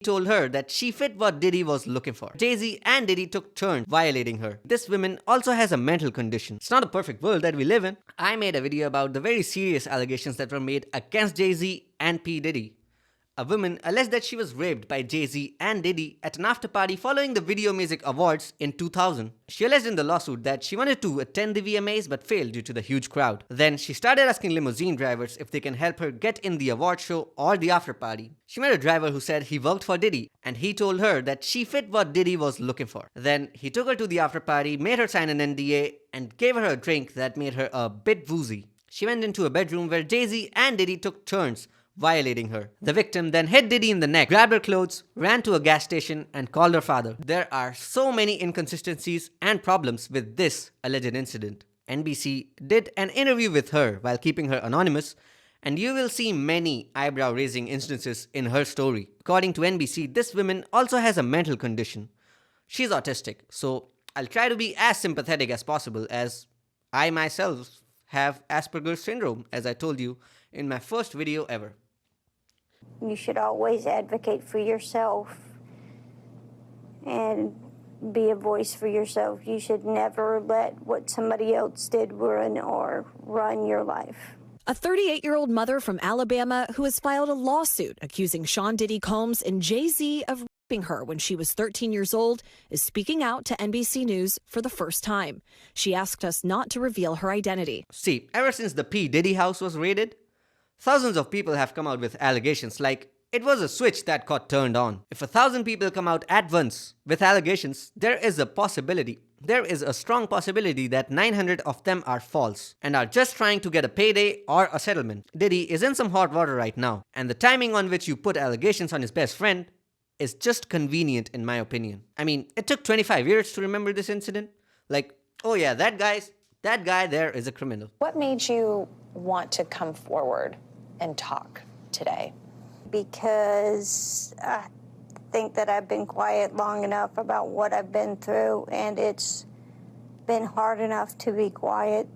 told her that she fit what Diddy was looking for. Jay-Z and Diddy took turns violating her. This woman also has a mental condition. It's not a perfect world that we live in. I made a video about the very serious allegations that were made against Jay-Z and P Diddy. A woman alleged that she was raped by Jay-Z and Diddy at an after-party following the Video Music Awards in 2000. She alleged in the lawsuit that she wanted to attend the VMAs but failed due to the huge crowd. Then she started asking limousine drivers if they can help her get in the award show or the after-party. She met a driver who said he worked for Diddy and he told her that she fit what Diddy was looking for. Then he took her to the after-party, made her sign an NDA and gave her a drink that made her a bit woozy. She went into a bedroom where Jay-Z and Diddy took turns violating her. The victim then hit Diddy in the neck, grabbed her clothes, ran to a gas station and called her father. There are so many inconsistencies and problems with this alleged incident. NBC did an interview with her while keeping her anonymous, and you will see many eyebrow-raising instances in her story. According to NBC, this woman also has a mental condition. She's autistic, so I'll try to be as sympathetic as possible, as I myself have Asperger's syndrome, as I told you in my first video ever. You should always advocate for yourself and be a voice for yourself. You should never let what somebody else did ruin or run your life. A 38-year-old mother from Alabama who has filed a lawsuit accusing Sean Diddy Combs and Jay-Z of raping her when she was 13 years old is speaking out to NBC News for the first time. She asked us not to reveal her identity. See, ever since the P Diddy house was raided, thousands of people have come out with allegations like it was a switch that got turned on. If 1,000 people come out at once with allegations, there is a strong possibility that 900 of them are false and are just trying to get a payday or a settlement. Diddy is in some hot water right now, and the timing on which you put allegations on his best friend is just convenient in my opinion. I mean, it took 25 years to remember this incident. Like, oh yeah, that guy there is a criminal. What made you want to come forward and talk today? Because I think that I've been quiet long enough about what I've been through, and it's been hard enough to be quiet,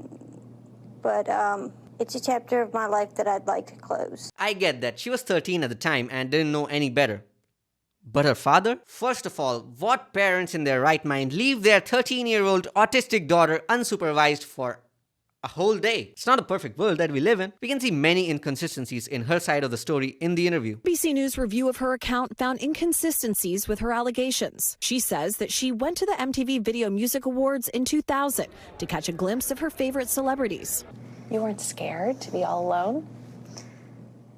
but it's a chapter of my life that I'd like to close. I get that she was 13 at the time and didn't know any better. But her father? First of all, what parents in their right mind leave their 13-year-old autistic daughter unsupervised for a whole day? It's not a perfect world that we live in. We can see many inconsistencies in her side of the story in the interview. NBC News review of her account found inconsistencies with her allegations. She says that she went to the MTV Video Music Awards in 2000 to catch a glimpse of her favorite celebrities. You weren't scared to be all alone?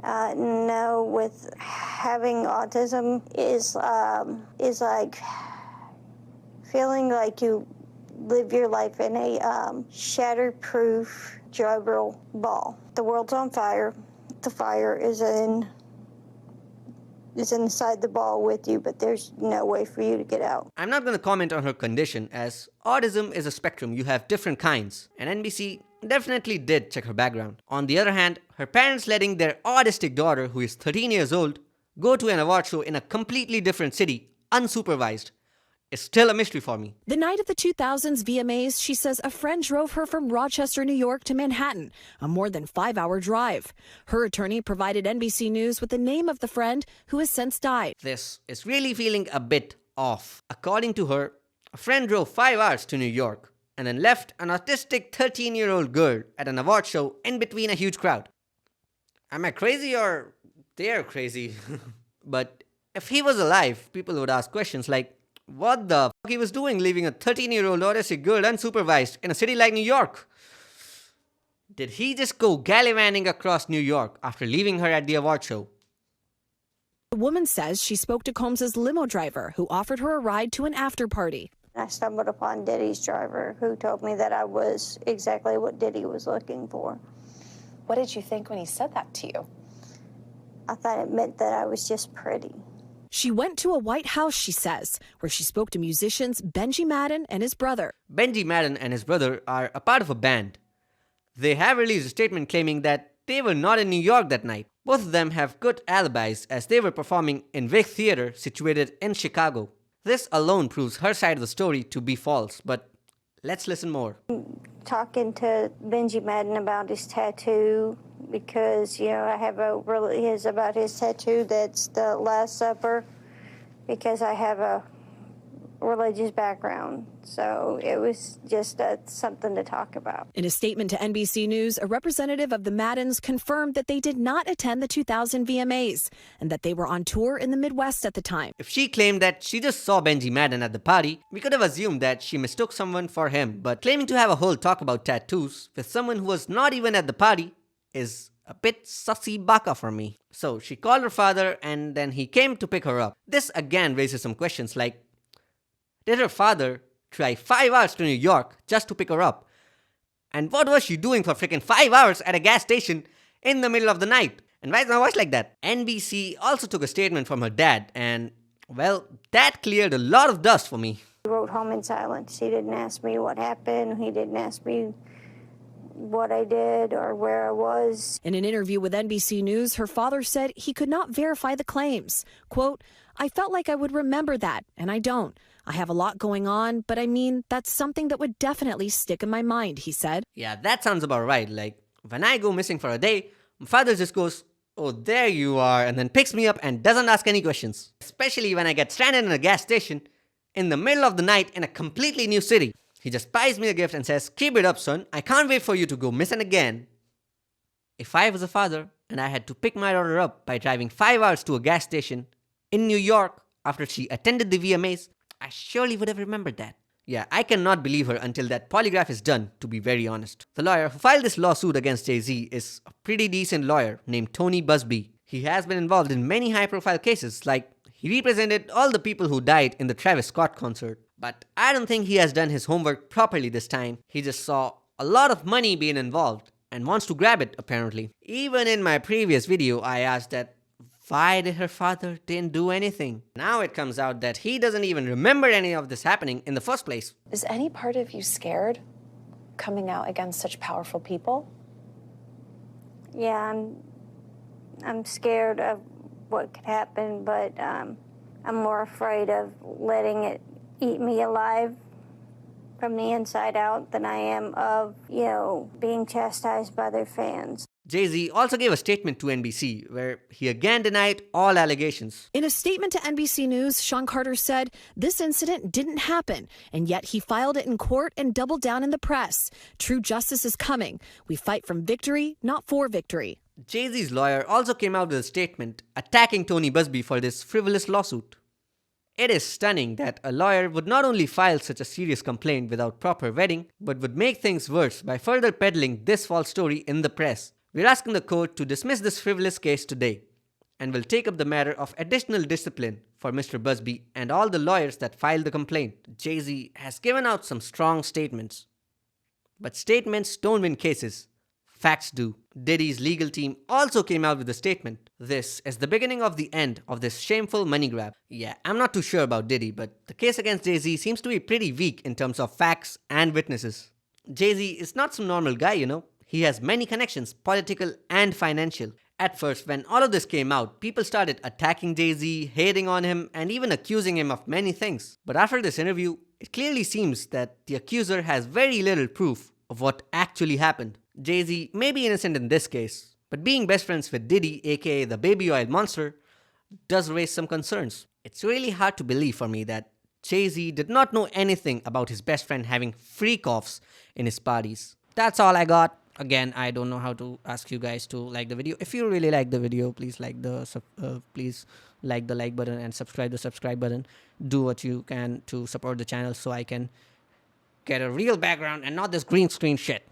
No, with having autism is like feeling like you live your life in a shatterproof jovial ball. The world's on fire. The fire is inside the ball with you, but there's no way for you to get out. I'm not going to comment on her condition, as autism is a spectrum. You have different kinds, and NBC definitely did check her background. On the other hand, her parents letting their autistic daughter, who is 13 years old, go to an award show in a completely different city, unsupervised, is still a mystery for me. The night of the 2000s VMAs, she says a friend drove her from Rochester, New York to Manhattan, a more than 5-hour drive. Her attorney provided NBC News with the name of the friend who has since died. This is really feeling a bit off. According to her, a friend drove 5 hours to New York and then left an autistic 13-year-old girl at an award show in between a huge crowd. Am I crazy or they're crazy? But if he was alive, people would ask questions like, what the fuck he was doing leaving a 13-year-old autistic girl unsupervised in a city like New York? Did he just go gallivanting across New York after leaving her at the award show? The woman says she spoke to Combs' limo driver, who offered her a ride to an after party. I stumbled upon Diddy's driver, who told me that I was exactly what Diddy was looking for. What did you think when he said that to you? I thought it meant that I was just pretty. She went to a White House, she says, where she spoke to musicians Benji Madden and his brother. Benji Madden and his brother are a part of a band. They have released a statement claiming that they were not in New York that night. Both of them have good alibis, as they were performing in Vic Theater, situated in Chicago. This alone proves her side of the story to be false, but let's listen more. Talking to Benji Madden about his tattoo, because, you know, I have about his tattoo that's the Last Supper. because I have a religious background. So it was just something to talk about. In a statement to NBC News, a representative of the Maddens confirmed that they did not attend the 2000 VMAs and that they were on tour in the Midwest at the time. If she claimed that she just saw Benji Madden at the party, we could have assumed that she mistook someone for him, but claiming to have a whole talk about tattoos with someone who was not even at the party is a bit sussy baka for me. So she called her father and then he came to pick her up. This again raises some questions like, did her father drive 5 hours to New York just to pick her up? And what was she doing for freaking 5 hours at a gas station in the middle of the night? And why is my voice like that? NBC also took a statement from her dad and, well, that cleared a lot of dust for me. He wrote home in silence. He didn't ask me what happened. He didn't ask me what I did or where I was. In an interview with NBC News, her father said he could not verify the claims. Quote, I felt like I would remember that, and I don't. I have a lot going on, but I mean, that's something that would definitely stick in my mind, he said. Yeah, that sounds about right. Like, when I go missing for a day, my father just goes, oh, there you are, and then picks me up and doesn't ask any questions. Especially when I get stranded in a gas station in the middle of the night in a completely new city. He just buys me a gift and says, keep it up, son. I can't wait for you to go missing again. If I was a father and I had to pick my daughter up by driving 5 hours to a gas station in New York after she attended the VMAs, I surely would have remembered that. Yeah, I cannot believe her until that polygraph is done, to be very honest. The lawyer who filed this lawsuit against Jay-Z is a pretty decent lawyer named Tony Busby. He has been involved in many high-profile cases, like he represented all the people who died in the Travis Scott concert. But I don't think he has done his homework properly this time. He just saw a lot of money being involved and wants to grab it, apparently. Even in my previous video, I asked that why did her father didn't do anything? Now it comes out that he doesn't even remember any of this happening in the first place. Is any part of you scared coming out against such powerful people? Yeah, I'm scared of what could happen, but I'm more afraid of letting it eat me alive from the inside out than I am of, being chastised by their fans. Jay-Z also gave a statement to NBC where he again denied all allegations. In a statement to NBC News, Sean Carter said this incident didn't happen, and yet he filed it in court and doubled down in the press. True justice is coming. We fight from victory, not for victory. Jay-Z's lawyer also came out with a statement attacking Tony Busby for this frivolous lawsuit. It is stunning that a lawyer would not only file such a serious complaint without proper vetting, but would make things worse by further peddling this false story in the press. We're asking the court to dismiss this frivolous case today, and will take up the matter of additional discipline for Mr. Busby and all the lawyers that filed the complaint. Jay-Z has given out some strong statements. But statements don't win cases. Facts do. Diddy's legal team also came out with a statement. This is the beginning of the end of this shameful money grab. Yeah, I'm not too sure about Diddy, but the case against Jay-Z seems to be pretty weak in terms of facts and witnesses. Jay-Z is not some normal guy, He has many connections, political and financial. At first, when all of this came out, people started attacking Jay-Z, hating on him, and even accusing him of many things. But after this interview, it clearly seems that the accuser has very little proof of what actually happened. Jay-Z may be innocent in this case, but being best friends with Diddy, aka the baby oil monster, does raise some concerns. It's really hard to believe for me that Jay-Z did not know anything about his best friend having freak-offs in his parties. That's all I got. Again, I don't know how to ask you guys to like the video. If you really like the video, please like the like button and subscribe the subscribe button. Do what you can to support the channel so I can get a real background and not this green screen shit.